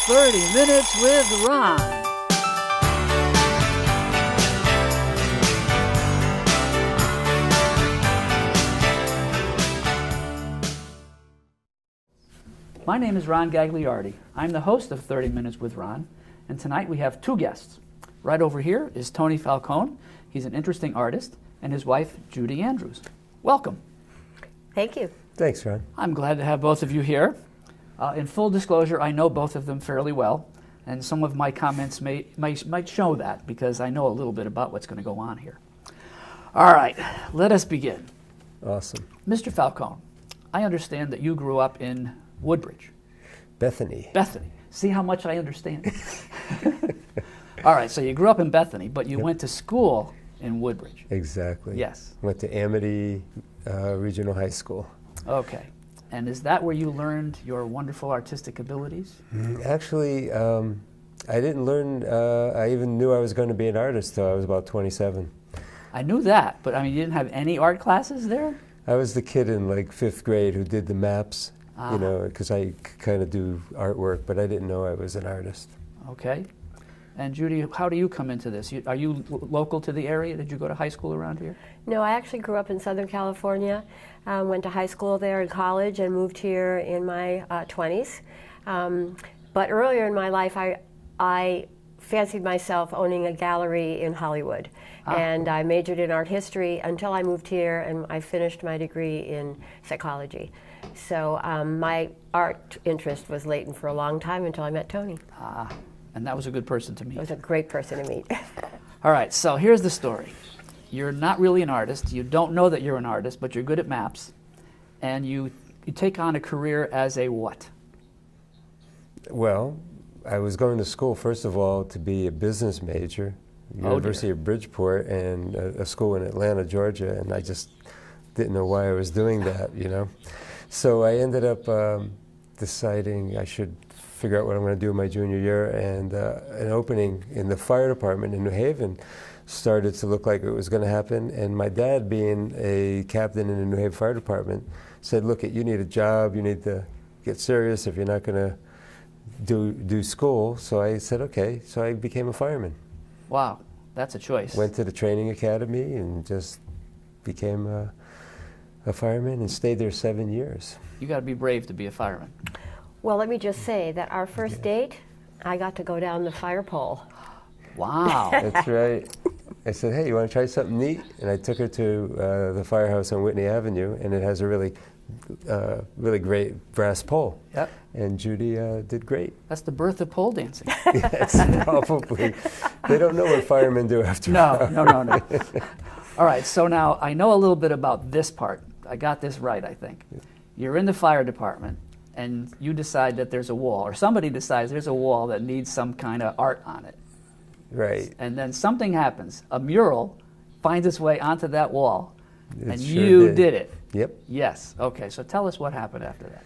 30 Minutes with Ron. My name is Ron Gagliardi. I'm the host of 30 Minutes with Ron, and tonight we have two guests. Right over here is Tony Falcone. He's an interesting artist, and his wife, Judy Andrews. Welcome. Thank you. Thanks, Ron. I'm glad to have both of you here. In full disclosure, I know both of them fairly well, and some of my comments might show that because I know a little bit about what's going to go on here. All right, let us begin. Awesome. Mr. Falcone, I understand that you grew up in Woodbridge. Bethany. Bethany. See how much I understand? All right, so you grew up in Bethany, but you went to school in Woodbridge. Exactly. Yes. Went to Amity Regional High School. Okay. And is that where you learned your wonderful artistic abilities? Actually, I didn't learn, I even knew I was going to be an artist till I was about 27. I knew that, but I mean, you didn't have any art classes there? I was the kid in like 5th grade who did the maps, you know, because I kind of do artwork, but I didn't know I was an artist. Okay. And Judy, how do you come into this? Are you local to the area? Did you go to high school around here? No, I actually grew up in Southern California, went to high school there and college, and moved here in my 20s. But earlier in my life, I fancied myself owning a gallery in Hollywood. And I majored in art history until I moved here, and I finished my degree in psychology. So my art interest was latent for a long time until I met Tony. And that was a good person to meet. He was a great person to meet. All right, so here's the story. You're not really an artist. You don't know that you're an artist, but you're good at maps. And you take on a career as a what? Well, I was going to school, first of all, to be a business major, University of Bridgeport, and a school in Atlanta, Georgia, and I just didn't know why I was doing that, you know. So I ended up deciding I should figure out what I'm going to do in my junior year, and an opening in the fire department in New Haven started to look like it was going to happen. And my dad, being a captain in the New Haven Fire Department, said, look, you need a job, you need to get serious if you're not going to do school. So I said, okay. So I became a fireman. Wow, that's a choice. Went to the training academy and just became a fireman and stayed there 7 years. You got to be brave to be a fireman. Well, let me just say that our first date, I got to go down the fire pole. Wow. That's right. I said, hey, you want to try something neat? And I took her to the firehouse on Whitney Avenue, and it has a really great brass pole. Yep. And Judy did great. That's the birth of pole dancing. Yes, probably. They don't know what firemen do after all. No. All right, so now I know a little bit about this part. I got this right, I think. You're in the fire department, and you decide that there's a wall, or somebody decides there's a wall that needs some kind of art on it. Right. And then something happens. A mural finds its way onto that wall, and sure you did it. Yep. Yes. Okay, so tell us what happened after that.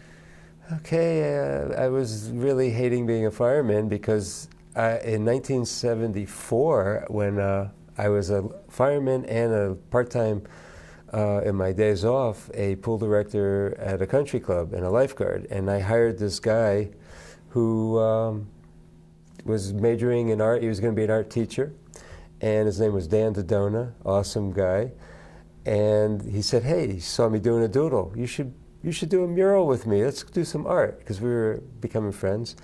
Okay, I was really hating being a fireman because in 1974, when I was a fireman and a part-time, in my days off, a pool director at a country club and a lifeguard. And I hired this guy who was majoring in art. He was going to be an art teacher. And his name was Dan Dodona, awesome guy. And he said, hey, he saw me doing a doodle. You should do a mural with me. Let's do some art, because we were becoming friends.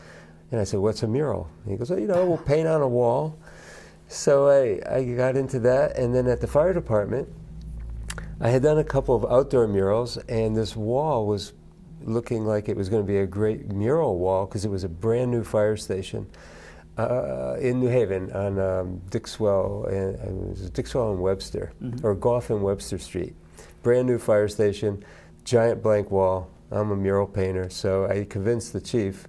And I said, what's a mural? And he goes, oh, we'll paint on a wall. So I got into that. And then at the fire department, I had done a couple of outdoor murals, and this wall was looking like it was going to be a great mural wall because it was a brand new fire station in New Haven on Dixwell, and it was Dixwell and Webster, or Goff and Webster Street. Brand new fire station, giant blank wall. I'm a mural painter, so I convinced the chief,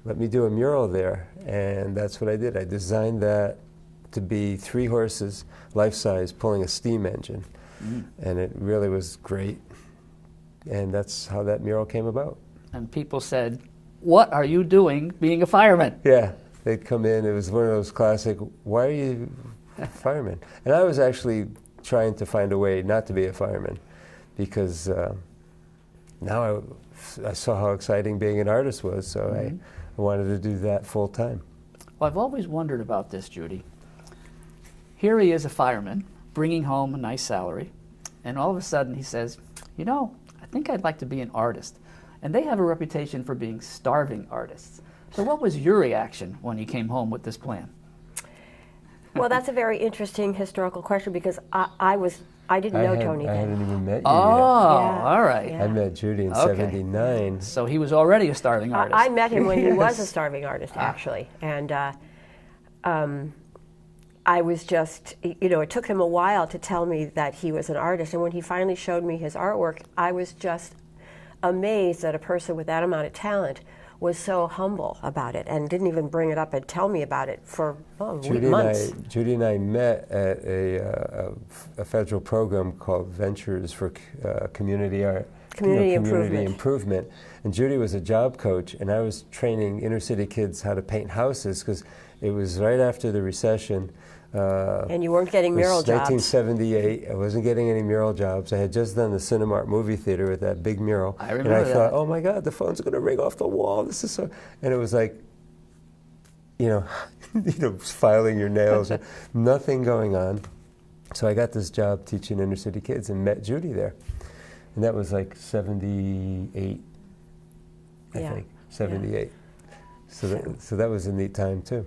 let me do a mural there, and that's what I did. I designed that to be 3 horses, life-size, pulling a steam engine. And it really was great. And that's how that mural came about. And people said, what are you doing being a fireman? Yeah, they'd come in. It was one of those classic, why are you a fireman? And I was actually trying to find a way not to be a fireman because now I saw how exciting being an artist was. So I wanted to do that full time. Well, I've always wondered about this, Judy. Here he is, a fireman, bringing home a nice salary, and all of a sudden he says, you know, I think I'd like to be an artist. And they have a reputation for being starving artists. So what was your reaction when you came home with this plan? Well, that's a very interesting historical question because I didn't know Tony I then. hadn't even met you Oh, Yeah. all right. Yeah. yet. I met Judy in Okay. '79. So he was already a starving artist. I met him when he was a Yes. starving artist, actually. And I was just, you know, it took him a while to tell me that he was an artist. And when he finally showed me his artwork, I was just amazed that a person with that amount of talent was so humble about it and didn't even bring it up and tell me about it for months. Judy and I met at a federal program called Ventures for Community Art. Community Improvement. And Judy was a job coach, and I was training inner city kids how to paint houses because it was right after the recession. And you weren't getting mural jobs. 1978. I wasn't getting any mural jobs. I had just done the Cinemark movie theater with that big mural. I remember and I thought, that. oh my God, the phone's going to ring off the wall. This is so. And it was like, you know, filing your nails, nothing going on. So I got this job teaching inner city kids and met Judy there, and that was like '78, I think, '78. So that was a neat time too.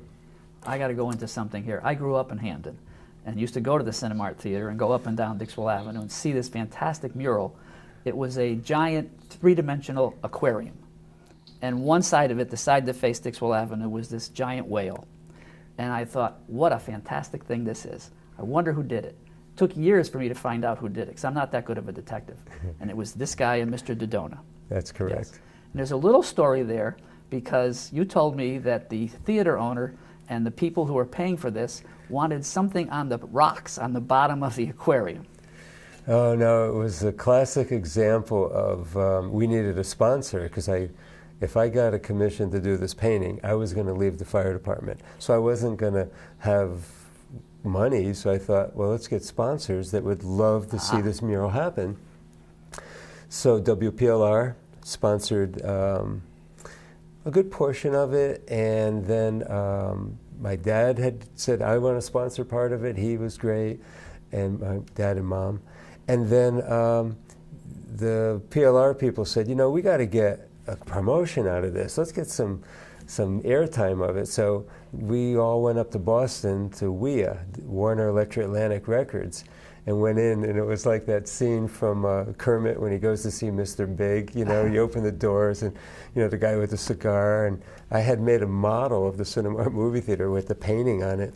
I got to go into something here. I grew up in Hamden and used to go to the Cinemark Theater and go up and down Dixwell Avenue and see this fantastic mural. It was a giant three-dimensional aquarium. And one side of it, the side that faced Dixwell Avenue, was this giant whale. And I thought, what a fantastic thing this is. I wonder who did it. It took years for me to find out who did it, because I'm not that good of a detective. And it was this guy and Mr. Dodona. That's correct. Yes. And there's a little story there, because you told me that the theater owner and the people who were paying for this wanted something on the rocks on the bottom of the aquarium. Oh no, it was a classic example of we needed a sponsor because if I got a commission to do this painting, I was going to leave the fire department. So I wasn't going to have money, so I thought, well, let's get sponsors that would love to see this mural happen. So WPLR sponsored a good portion of it, and then my dad had said, I want to sponsor part of it. He was great, and my dad and mom. And then the PLR people said, you know, we got to get a promotion out of this. Let's get some airtime of it. So we all went up to Boston to WEA, Warner Electric Atlantic Records, and went in, and it was like that scene from Kermit when he goes to see Mr. Big. You know, you open the doors, and you know the guy with the cigar. And I had made a model of the Cinemark movie theater with the painting on it.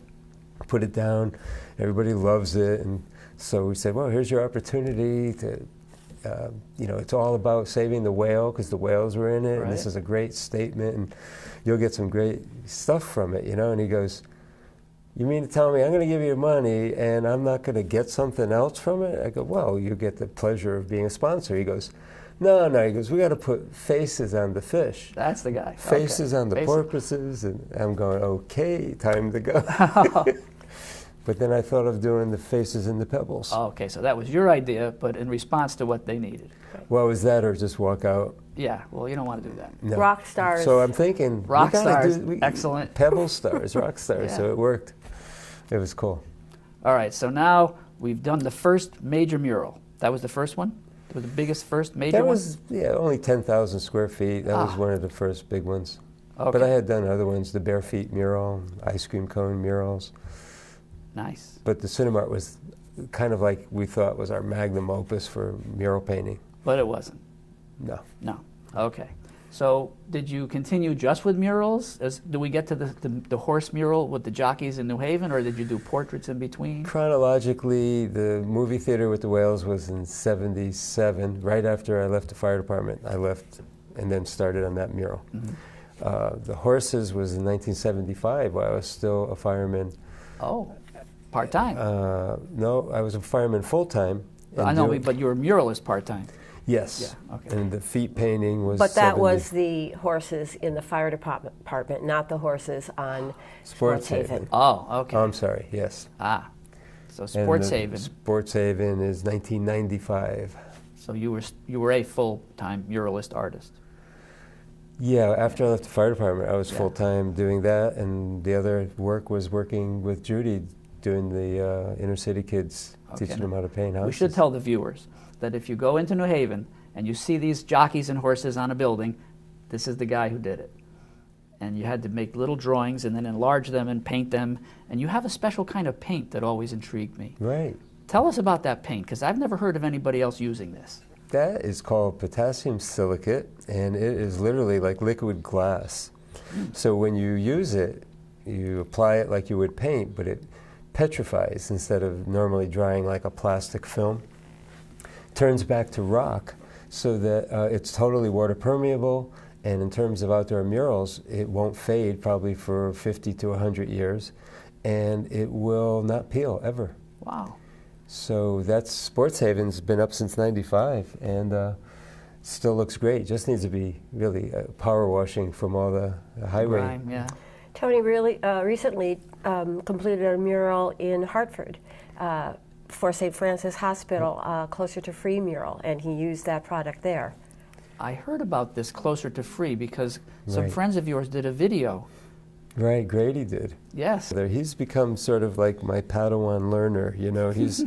Put it down. Everybody loves it, and so we said, well, here's your opportunity to. You know, it's all about saving the whale because the whales were in it, Right. and this is a great statement, and you'll get some great stuff from it, you know. And he goes, you mean to tell me I'm going to give you money and I'm not going to get something else from it? I go, well, you get the pleasure of being a sponsor. He goes, no. He goes, we got to put faces on the fish. That's the guy. Faces Okay. on the Faces. porpoises, and I'm going, okay, time to go. But then I thought of doing the faces in the pebbles. Oh, okay, so that was your idea, but in response to what they needed. Well, was that or just walk out? Yeah, well, you don't want to do that. No. Rock stars. So I'm thinking, Rock we gotta stars, excellent. Pebble stars, rock stars. Yeah. So it worked. It was cool. All right, so now we've done the first major mural. That was the first one? That was the biggest first major That one? was only 10,000 square feet. That was one of the first big ones. Okay. But I had done other ones, the Bare Feet mural, ice cream cone murals. Nice. But the Cinemark was kind of like we thought was our magnum opus for mural painting. But it wasn't. No. No. Okay. So did you continue just with murals? Do we get to the horse mural with the jockeys in New Haven, or did you do portraits in between? Chronologically, the movie theater with the whales was in '77. Right after I left the fire department, I left and then started on that mural. Mm-hmm. The horses was in 1975 while I was still a fireman. Oh, part-time. No, I was a fireman full-time. I know, but you were a muralist part-time. Yes. Yeah, okay. And the feet painting was But that 70. was the horses in the fire department, not the horses on Sports Haven. Haven. Oh, okay. Oh, I'm sorry, yes. So And Sports the Haven. Sports Haven is 1995. So you were a full-time muralist artist. Yeah, after I left the fire department, I was Yeah. full-time doing that, and the other work was working with Judy, doing the inner city kids, Okay, teaching them how to paint houses. We should tell the viewers that if you go into New Haven and you see these jockeys and horses on a building, this is the guy who did it. And you had to make little drawings and then enlarge them and paint them. And you have a special kind of paint that always intrigued me. Right. Tell us about that paint, because I've never heard of anybody else using this. That is called potassium silicate, and it is literally like liquid glass. So when you use it, you apply it like you would paint, but it petrifies instead of normally drying like a plastic film. Turns back to rock so that it's totally water permeable, and in terms of outdoor murals, it won't fade probably for 50 to 100 years, and it will not peel ever. Wow. So that's Sports Haven's been up since '95, and still looks great. Just needs to be really power washing from all the highway. Grime, yeah. Tony really recently completed a mural in Hartford for St. Francis Hospital, Closer to Free mural, and he used that product there. I heard about this Closer to Free because some Right. friends of yours did a video. Right, Grady did. Yes. He's become sort of like my Padawan learner, you know. He's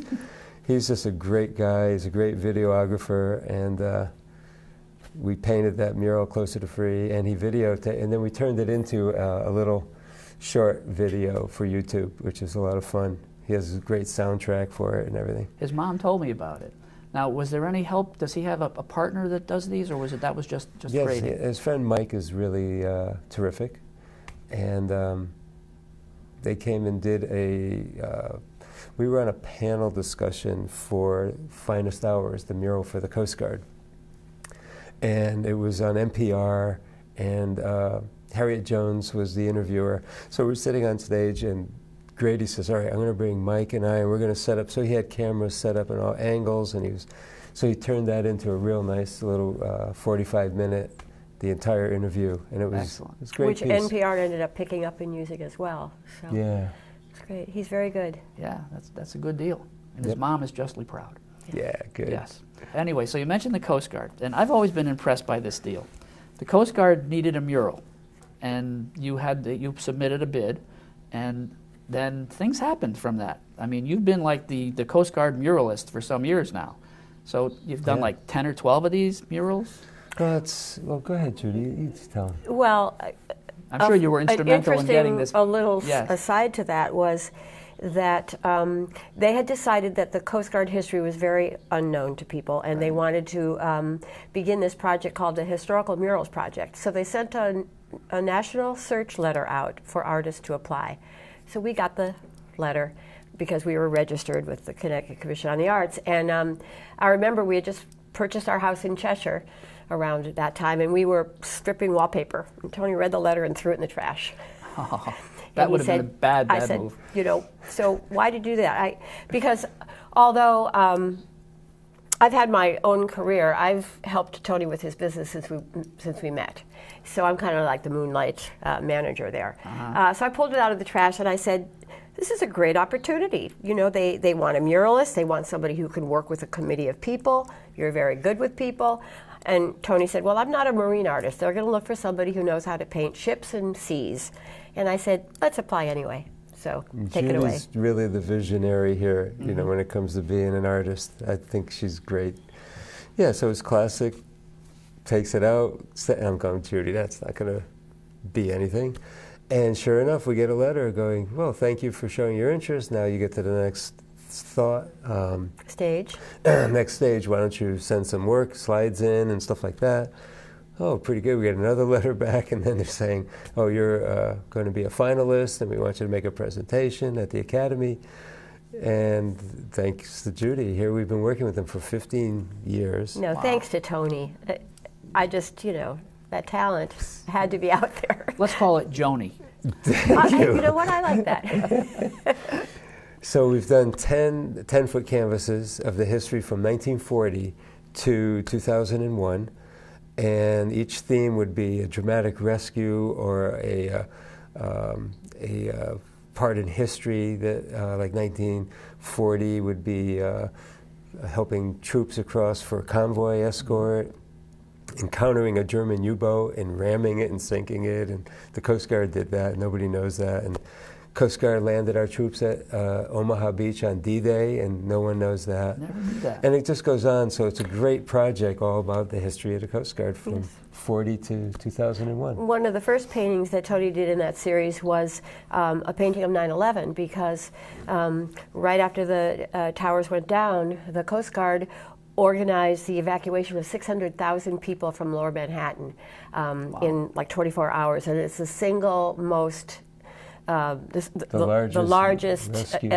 just a great guy. He's a great videographer, and we painted that mural Closer to Free, and he videotaped, and then we turned it into a little short video for YouTube, which is a lot of fun. He has a great soundtrack for it and everything. His mom told me about it. Now, was there any help? Does he have a partner that does these, or was it that was just Yes, Grady? his friend Mike is really terrific, and they came and did we were on a panel discussion for Finest Hours, the mural for the Coast Guard, and it was on NPR, and Harriet Jones was the interviewer. So we're sitting on stage, and Grady says, "All right, I'm going to bring Mike and we're going to set up." So he had cameras set up in all angles, and so he turned that into a real nice little 45-minute, the entire interview, and it was Excellent. It was a great Which piece. NPR ended up picking up and using as well. So Yeah, it's great. He's very good. Yeah, that's a good deal. And his Yep. mom is justly proud. yeah, good. Yes. Anyway, so you mentioned the Coast Guard, and I've always been impressed by this deal. The Coast Guard needed a mural, and you submitted a bid, and then things happened from that. I mean, you've been like the Coast Guard muralist for some years now. So you've done Yeah. like 10 or 12 of these murals? Well, go ahead, Judy. You tell him. Well, I'm sure you were instrumental in getting this. A little Yes. aside to that was that they had decided that the Coast Guard history was very unknown to people, and they wanted to begin this project called the Historical Murals Project. So they sent a national search letter out for artists to apply. So we got the letter because we were registered with the Connecticut Commission on the Arts. And I remember we had just purchased our house in Cheshire around that time, and we were stripping wallpaper. And Tony read the letter and threw it in the trash. That And would he have been a bad I said, move. you know, so why did you do that? Because although I've had my own career, I've helped Tony with his business since we met. So I'm kind of like the moonlight manager there. So I pulled it out of the trash and I said, this is a great opportunity. You know, they want a muralist. They want somebody who can work with a committee of people. You're very good with people. And Tony said, well, I'm not a marine artist. They're going to look for somebody who knows how to paint ships and seas. And I said, let's apply anyway. So take it away. Judy's really the visionary here, you know, when it comes to being an artist. I think she's great. Yeah, so it's classic, takes it out, and I'm going, Judy, that's not going to be anything. And sure enough, we get a letter going, well, thank you for showing your interest. Now you get to the next thought. Stage. Next stage, why don't you send some work, slides in and stuff like that. Oh, pretty good. We get another letter back, and then they're saying, oh, you're going to be a finalist, and we want you to make a presentation at the Academy. And thanks to Judy, here we've been working with them for 15 years. No, thanks to Tony. I just, you know, that talent had to be out there. Let's call it Joni. You know what? I like that. So we've done 10-foot canvases of the history from 1940 to 2001. And each theme would be a dramatic rescue or a part in history that, like 1940, would be helping troops across for convoy escort. encountering a German U-boat and ramming it and sinking it, and the Coast Guard did that. Nobody knows that. And Coast Guard landed our troops at Omaha Beach on D-Day, and no one knows that. Never knew that. And it just goes on, so it's a great project all about the history of the Coast Guard from Yes. 40 to 2001. One of the first paintings that Tony did in that series was a painting of 9/11, because right after the towers went down, the Coast Guard organized the evacuation of 600,000 people from Lower Manhattan in like 24 hours, and it's the single most the largest rescue.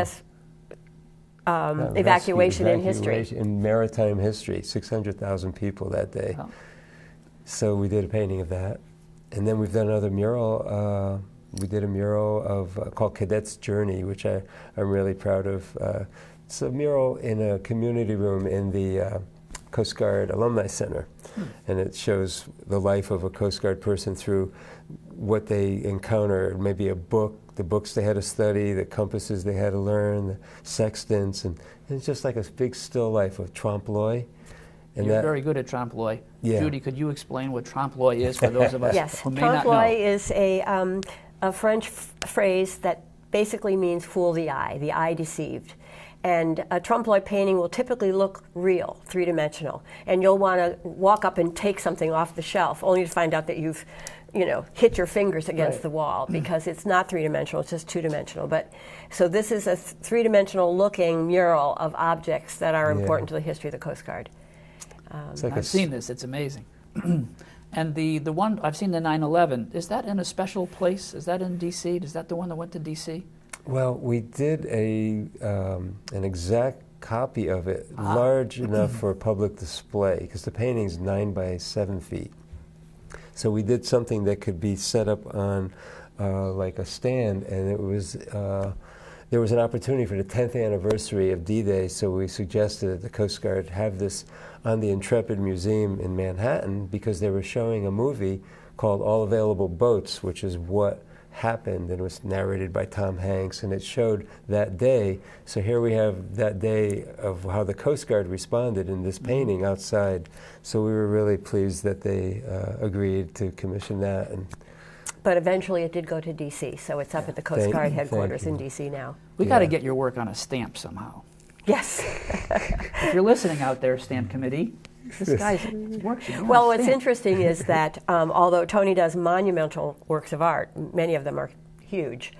Evacuation in history. In maritime history, 600,000 people that day. Wow. So we did a painting of that. And then we've done another mural. We did a mural called Cadet's Journey, which I'm really proud of. It's a mural in a community room in the Coast Guard Alumni Center. And it shows the life of a Coast Guard person through what they encounter, maybe a book, the books they had to study, the compasses they had to learn, the sextants, and it's just like a big still life of trompe-l'oeil. And You're very good at trompe-l'oeil. Yeah. Judy, could you explain what trompe-l'oeil is for those of us Yes, who may not know? trompe-l'oeil is a French phrase that basically means fool the eye deceived. And a trompe-l'oeil painting will typically look real, three-dimensional. And you'll want to walk up and take something off the shelf, only to find out that you've, hit your fingers against the wall, because it's not three-dimensional, it's just two-dimensional. So this is a three-dimensional looking mural of objects that are important to the history of the Coast Guard. I've seen this, it's amazing. And the one, I've seen the 9/11, is that in a special place? Is that in D.C.? Is that the one that went to D.C.? Well, we did an exact copy of it, large enough for public display, because the painting's 9 by 7 feet. So we did something that could be set up on like a stand, and it was there was an opportunity for the 10th anniversary of D-Day, so we suggested that the Coast Guard have this on the Intrepid Museum in Manhattan, because they were showing a movie called All Available Boats, which is what happened, and it was narrated by Tom Hanks, and it showed that day. So here we have that day of how the Coast Guard responded in this painting outside. So we were really pleased that they agreed to commission that. But eventually it did go to D.C., so it's up at the Coast Guard headquarters in D.C. now. We got to get your work on a stamp somehow. Yes. If you're listening out there, stamp committee, this guy's work should be on Well, a what's stamp. interesting is that although Tony does monumental works of art, many of them are huge,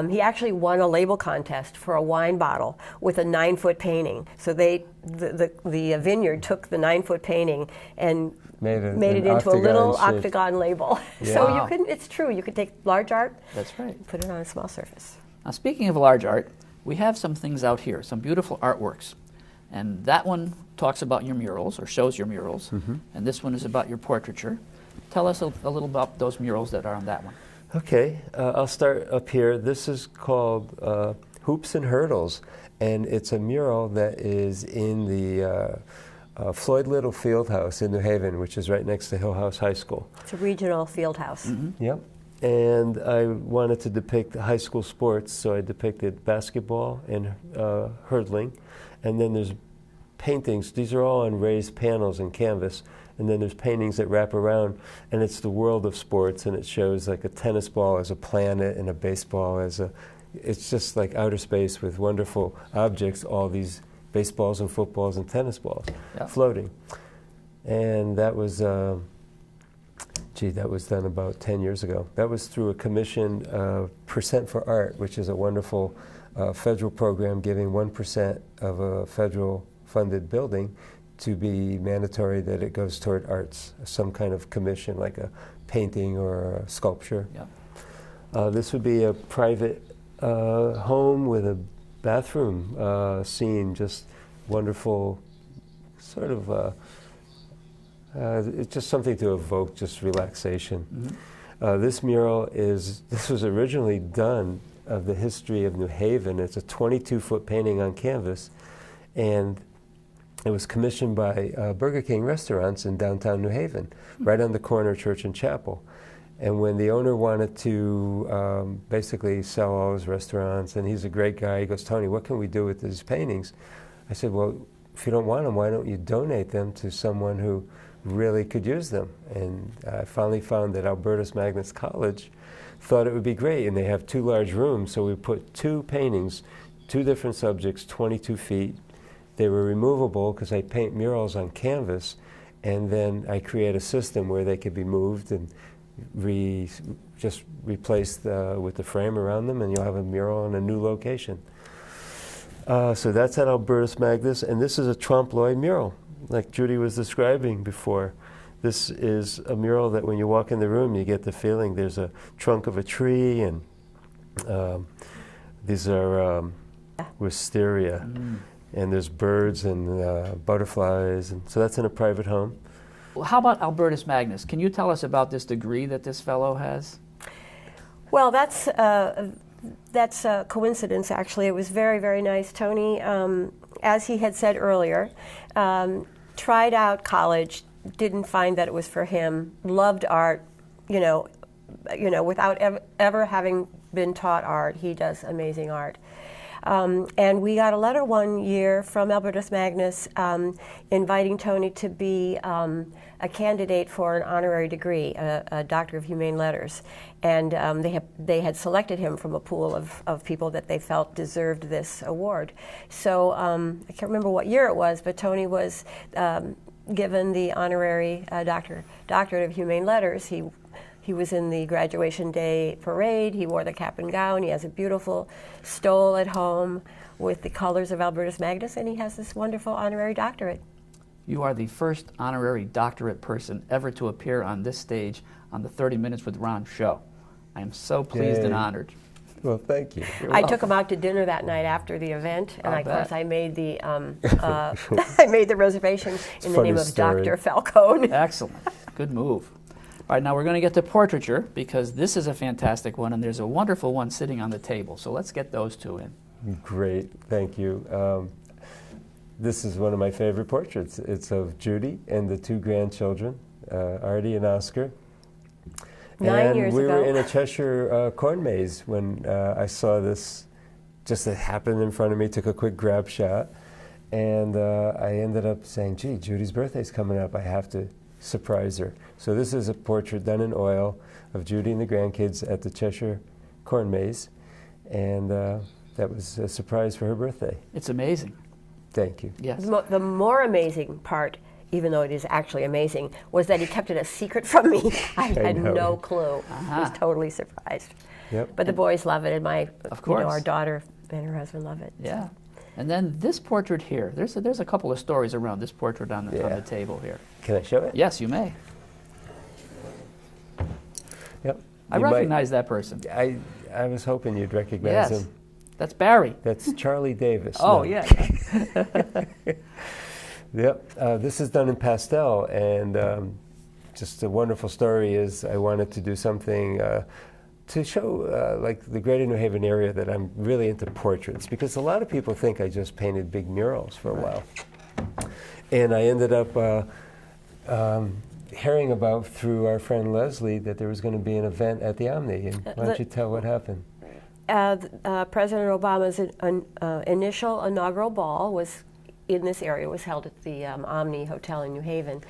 he actually won a label contest for a wine bottle with a 9-foot painting. So the vineyard took the 9-foot painting and made it into a little octagon label. Yeah. So Wow. it's true, you could take large art, That's right. put it on a small surface. Now, speaking of large art, we have some things out here, some beautiful artworks. And that one talks about your murals, or shows your murals. And this one is about your portraiture. Tell us a little about those murals that are on that one. Okay, I'll start up here. This is called Hoops and Hurdles, and it's a mural that is in the Floyd Little Fieldhouse in New Haven, which is right next to Hill House High School. It's a regional field house. Yep. And I wanted to depict high school sports, so I depicted basketball and hurdling. And then there's paintings. These are all on raised panels and canvas. And then there's paintings that wrap around, and it's the world of sports, and it shows like a tennis ball as a planet and a baseball as a... It's just like outer space with wonderful objects, all these baseballs and footballs and tennis balls floating. And that was... that was done about 10 years ago. That was through a commission, Percent for Art, which is a wonderful federal program giving 1% of a federal funded building to be mandatory that it goes toward arts, some kind of commission like a painting or a sculpture. This would be a private home with a bathroom scene, just wonderful, sort of it's just something to evoke just relaxation. This mural this was originally done of the history of New Haven. It's a 22-foot painting on canvas, and it was commissioned by Burger King restaurants in downtown New Haven, right on the corner of Church and Chapel. And when the owner wanted to basically sell all his restaurants, and he's a great guy, he goes, "Tony, what can we do with these paintings?" I said, "Well, if you don't want them, why don't you donate them to someone who really could use them. And I finally found that Albertus Magnus College thought it would be great, and they have 2 large rooms, so we put 2 paintings, 2 different subjects, 22 feet. They were removable because I paint murals on canvas, and then I create a system where they could be moved and just replaced with the frame around them, and you'll have a mural in a new location. So that's at Albertus Magnus, and this is a trompe-l'oeil mural, like Judy was describing before. This is a mural that when you walk in the room, you get the feeling there's a trunk of a tree, and these are wisteria, and there's birds and butterflies, and so that's in a private home. Well, how about Albertus Magnus? Can you tell us about this degree that this fellow has? Well, that's a coincidence, actually. It was very, very nice. Tony, as he had said earlier, tried out college, didn't find that it was for him, loved art, without ever having been taught art. He does amazing art. And we got a letter one year from Albertus Magnus inviting Tony to be a candidate for an honorary degree, a Doctor of Humane Letters. And they had selected him from a pool of people that they felt deserved this award. So I can't remember what year it was, but Tony was given the honorary Doctorate of Humane Letters. He was in the graduation day parade. He wore the cap and gown. He has a beautiful stole at home with the colors of Albertus Magnus, and he has this wonderful honorary doctorate. You are the first honorary doctorate person ever to appear on this stage on the 30 Minutes with Ron show. I am so pleased and honored. Well, thank you. I took him out to dinner that night after the event, and of course I made the I made the reservation in the name of Dr. Falcone. Excellent. Good move. All right, now we're going to get to portraiture, because this is a fantastic one, and there's a wonderful one sitting on the table. So let's get those 2 in. Great, thank you. This is one of my favorite portraits. It's of Judy and the 2 grandchildren, Artie and Oscar. 9 years ago. We were in a ago. Cheshire corn maze when I saw this. Just it happened in front of me, took a quick grab shot, and I ended up saying, gee, Judy's birthday's coming up, I have to surprise her. So this is a portrait done in oil of Judy and the grandkids at the Cheshire corn maze, and that was a surprise for her birthday. It's amazing. Thank you. Yes. The more amazing part, even though it is actually amazing, was that he kept it a secret from me. I had no clue. I was totally surprised. Yep. But the boys love it, and Of course. our daughter and her husband love it. Yeah. And then this portrait here, there's a couple of stories around this portrait on the table here. Can I show it? Yes, you may. Yep. I recognize that person. I was hoping you'd recognize him. That's Barry. That's Charlie Davis. Oh, No. yeah. Yep. This is done in pastel, and just a wonderful story is I wanted to do something to show like the greater New Haven area that I'm really into portraits, because a lot of people think I just painted big murals for a while. And I ended up hearing about through our friend Leslie that there was going to be an event at the Omni. And why don't you tell what happened? President Obama's initial inaugural ball was in this area, was held at the Omni Hotel in New Haven.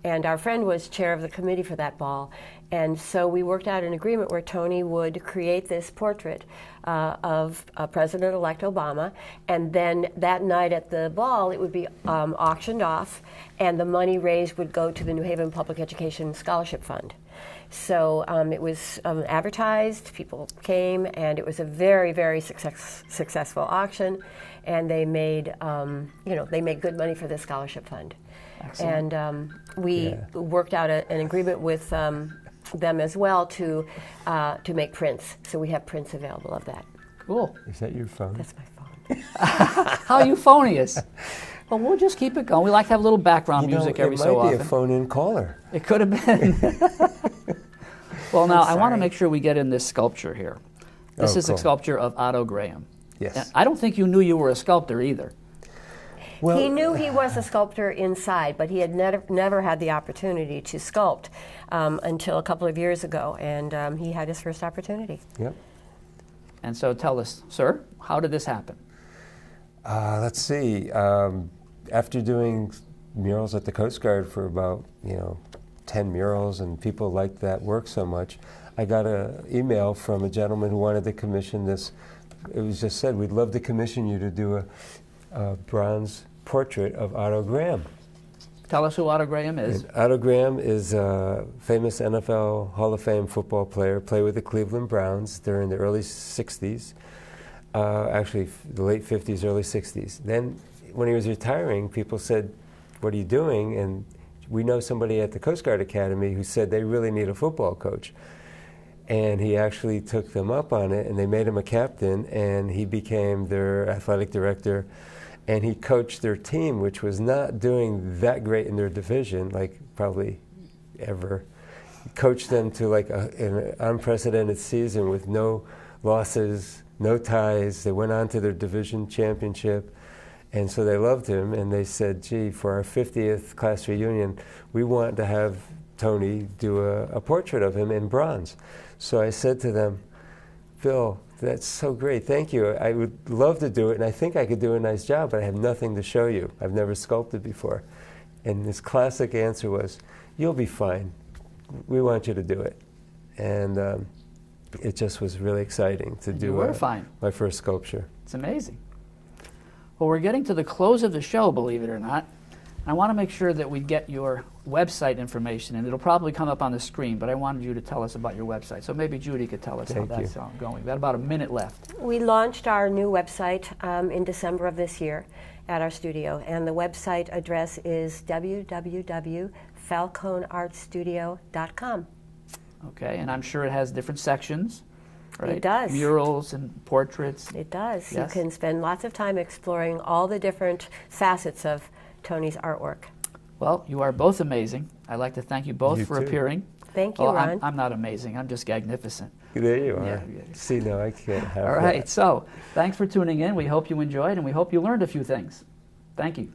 And our friend was chair of the committee for that ball. And so we worked out an agreement where Tony would create this portrait of President-elect Obama. And then that night at the ball, it would be auctioned off, and the money raised would go to the New Haven Public Education Scholarship Fund. So it was advertised, people came, and it was a very, very successful auction. And they made, they made good money for the scholarship fund. Excellent. And we worked out an agreement with them as well to make prints. So we have prints available of that. Cool. Is that your phone? That's my phone. How euphonious. Well, we'll just keep it going. We like to have a little background music every so often. It might be a phone-in caller. It could have been. Well, now, I want to make sure we get in this sculpture here. This is a sculpture of Otto Graham. Yes. And I don't think you knew you were a sculptor either. Well, he knew he was a sculptor inside, but he had never had the opportunity to sculpt until a couple of years ago, and he had his first opportunity. Yep. And so tell us, sir, how did this happen? Let's see. After doing murals at the Coast Guard for about 10 murals, and people liked that work so much. I got an email from a gentleman who wanted to commission this. It was just said, we'd love to commission you to do a bronze portrait of Otto Graham. Tell us who Otto Graham is. And Otto Graham is a famous NFL Hall of Fame football player, played with the Cleveland Browns during the early 60s, actually the late 50s, early 60s. Then when he was retiring, people said, what are you doing? And we know somebody at the Coast Guard Academy who said they really need a football coach. And he actually took them up on it, and they made him a captain, and he became their athletic director. And he coached their team, which was not doing that great in their division, like probably ever. He coached them to like an unprecedented season with no losses, no ties. They went on to their division championship. And so they loved him, and they said, gee, for our 50th class reunion, we want to have Tony do a portrait of him in bronze. So I said to them, Bill, that's so great, thank you. I would love to do it, and I think I could do a nice job, but I have nothing to show you. I've never sculpted before. And his classic answer was, you'll be fine. We want you to do it. And it just was really exciting to do my first sculpture. It's amazing. Well, we're getting to the close of the show, believe it or not. I want to make sure that we get your website information, and it'll probably come up on the screen, but I wanted you to tell us about your website. So maybe Judy could tell us how that's going. We've got about a minute left. We launched our new website in December of this year at our studio, and the website address is www.falconeartstudio.com. Okay, and I'm sure it has different sections, right? It does. Murals and portraits. It does. Yes. You can spend lots of time exploring all the different facets of Tony's artwork. Well, you are both amazing. I'd like to thank you both for appearing. Thank you, Ron. I'm not amazing. I'm just magnificent. There you are. Yeah. See, no, I can't have All right, that. so thanks for tuning in. We hope you enjoyed, and we hope you learned a few things. Thank you.